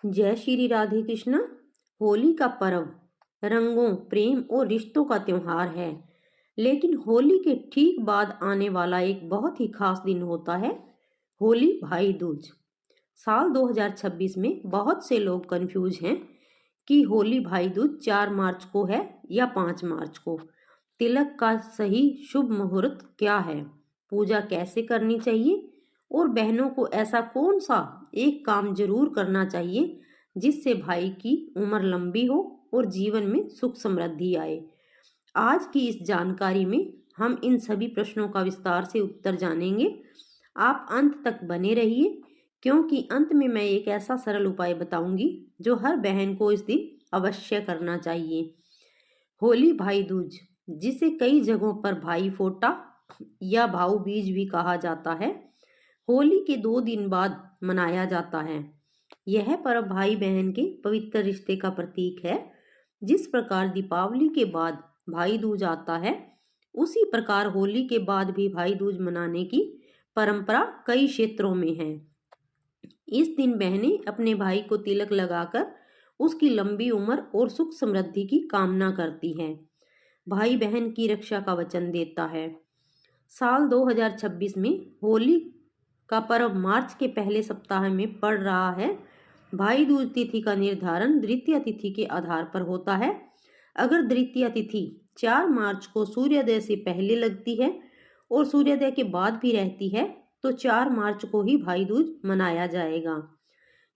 जय श्री राधे कृष्ण। होली का पर्व रंगों, प्रेम और रिश्तों का त्योहार है। लेकिन होली के ठीक बाद आने वाला एक बहुत ही खास दिन होता है, होली भाई दूज। साल 2026 में बहुत से लोग कंफ्यूज हैं कि होली भाई दूज 4 मार्च को है या 5 मार्च को। तिलक का सही शुभ मुहूर्त क्या है, पूजा कैसे करनी चाहिए और बहनों को ऐसा कौन सा एक काम जरूर करना चाहिए जिससे भाई की उम्र लंबी हो और जीवन में सुख समृद्धि आए। आज की इस जानकारी में हम इन सभी प्रश्नों का विस्तार से उत्तर जानेंगे। आप अंत तक बने रहिए, क्योंकि अंत में मैं एक ऐसा सरल उपाय बताऊंगी जो हर बहन को इस दिन अवश्य करना चाहिए। होली भाई दूज, जिसे कई जगहों पर भाई फोटा या भाऊ बीज भी कहा जाता है, होली के 2 दिन बाद मनाया जाता है। यह पर्व भाई बहन के पवित्र रिश्ते का प्रतीक है। जिस प्रकार दीपावली के बाद भाई दूज आता है, उसी प्रकार होली के बाद भी भाई दूज मनाने की परंपरा कई क्षेत्रों में है। इस दिन बहनें अपने भाई को तिलक लगाकर उसकी लंबी उम्र और सुख समृद्धि की कामना करती हैं। भाई बहन की रक्षा का वचन देता है। साल 2026 में होली का पर्व मार्च के पहले सप्ताह में पड़ रहा है। भाई दूज तिथि का निर्धारण द्वितीय तिथि के आधार पर होता है। अगर द्वितीय तिथि 4 मार्च को सूर्योदय से पहले लगती है और सूर्योदय के बाद भी रहती है, तो 4 मार्च को ही भाई दूज मनाया जाएगा।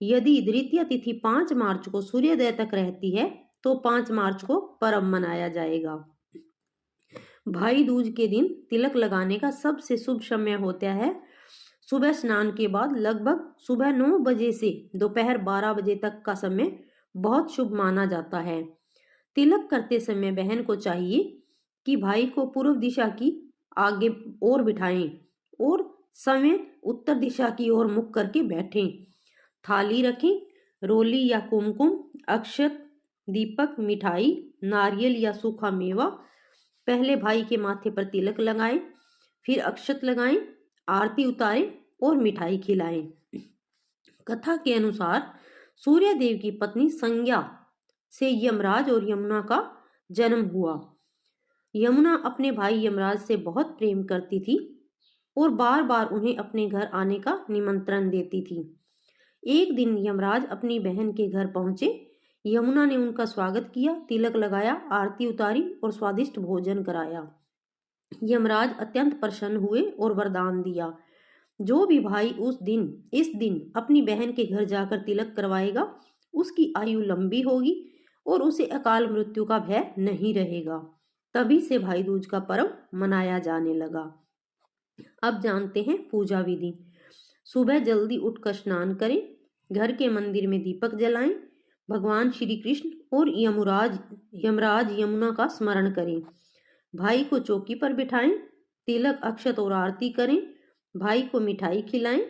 यदि द्वितीय तिथि 5 मार्च को सूर्योदय तक रहती है, तो 5 मार्च को पर्व मनाया जाएगा। भाई दूज के दिन तिलक लगाने का सबसे शुभ समय होता है सुबह स्नान के बाद लगभग सुबह 9 बजे से दोपहर 12 बजे तक का समय बहुत शुभ माना जाता है। तिलक करते समय बहन को चाहिए कि भाई को पूर्व दिशा की आगे और बिठाएं और समय उत्तर दिशा की ओर मुख करके बैठें। थाली रखें, रोली या कुमकुम, अक्षत, दीपक, मिठाई, नारियल या सूखा मेवा। पहले भाई के माथे पर तिलक लगाएं, फिर अक्षत लगाएं, आरती उतारें और मिठाई खिलाएं। कथा के अनुसार सूर्य देव की पत्नी संज्ञा से यमराज और यमुना का जन्म हुआ। यमुना अपने भाई यमराज से बहुत प्रेम करती थी और बार बार उन्हें अपने घर आने का निमंत्रण देती थी। एक दिन यमराज अपनी बहन के घर पहुंचे। यमुना ने उनका स्वागत किया, तिलक लगाया, आरती उतारी और स्वादिष्ट भोजन कराया। यमराज अत्यंत प्रसन्न हुए और वरदान दिया, जो भी भाई इस दिन अपनी बहन के घर जाकर तिलक करवाएगा, उसकी आयु लंबी होगी और उसे अकाल मृत्यु का भय नहीं रहेगा। तभी से भाई दूज का पर्व मनाया जाने लगा। अब जानते हैं पूजा विधि। सुबह जल्दी उठकर स्नान करें, घर के मंदिर में दीपक जलाएं, भगवान श्री कृष्ण और यमराज यमुना का स्मरण करें। भाई को चौकी पर बिठाएं, तिलक, अक्षत और आरती करें। भाई को मिठाई खिलाएं,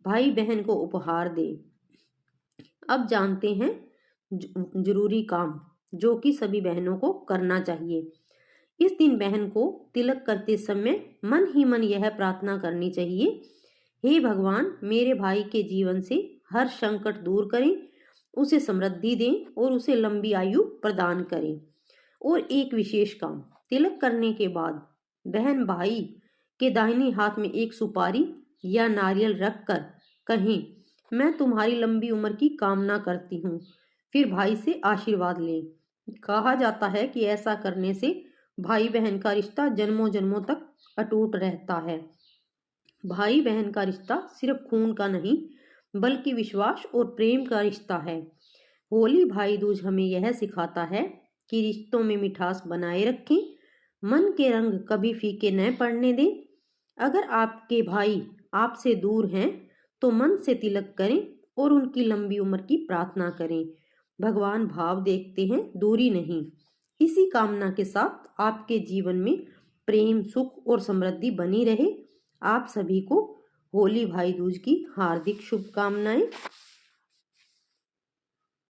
भाई बहन को उपहार दें। अब जानते हैं जरूरी काम जो कि सभी बहनों को करना चाहिए। इस दिन बहन को तिलक करते समय मन ही मन यह प्रार्थना करनी चाहिए, हे भगवान, मेरे भाई के जीवन से हर संकट दूर करें, उसे समृद्धि दें और उसे लंबी आयु प्रदान करें। और एक विशेष काम, तिलक करने के बाद बहन भाई के दाहिने हाथ में एक सुपारी या नारियल रखकर कहें, मैं तुम्हारी लंबी उम्र की कामना करती हूँ। फिर भाई से आशीर्वाद लें। कहा जाता है कि ऐसा करने से भाई बहन का रिश्ता जन्मों जन्मों तक अटूट रहता है। भाई बहन का रिश्ता सिर्फ खून का नहीं, बल्कि विश्वास और प्रेम का रिश्ता है। होली भाई दूज हमें यह सिखाता है कि रिश्तों में मिठास बनाए रखें, मन के रंग कभी फीके न पड़ने दें। अगर आपके भाई आपसे दूर हैं, तो मन से तिलक करें और उनकी लंबी उम्र की प्रार्थना करें। भगवान भाव देखते हैं, दूरी नहीं। इसी कामना के साथ आपके जीवन में प्रेम, सुख और समृद्धि बनी रहे। आप सभी को होली भाई दूज की हार्दिक शुभकामनाएं।